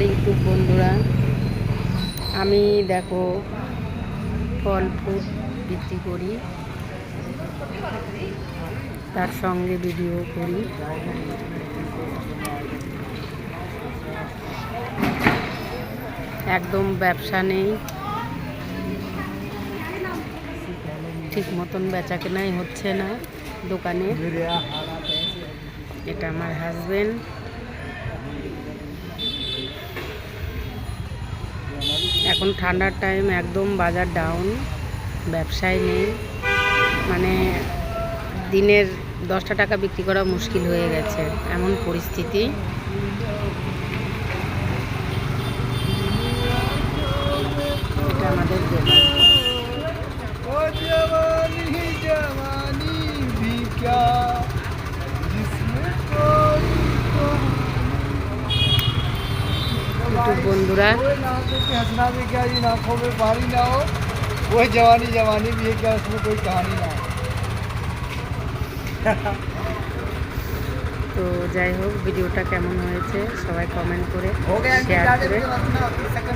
YouTube বন্ধুরা, আমি দেখো ফল ফুল বিক্রি করি, তার সঙ্গে ভিডিও করি। একদম ব্যবসা নেই, ঠিক মতন বেচা কেনাই হচ্ছে না দোকানে। এটা আমার হাজবেন্ড। এখন ঠান্ডার টাইম, একদম বাজার ডাউন, ব্যবসায় নেই, মানে দিনের 10টা টাকা বিক্রি করা মুশকিল হয়ে গেছে, এমন পরিস্থিতি। এটা আমাদের দোকান। ইউটিউব বন্ধুরা, हंसना भी क्या, इन आंखों में पानी ना हो, वो जवानी जवानी भी है क्या, उसमें कोई कहानी ना हो। তো যাই হোক, ভিডিওটা কেমন হয়েছে সবাই কমেন্ট করে हो गया শেয়ার করে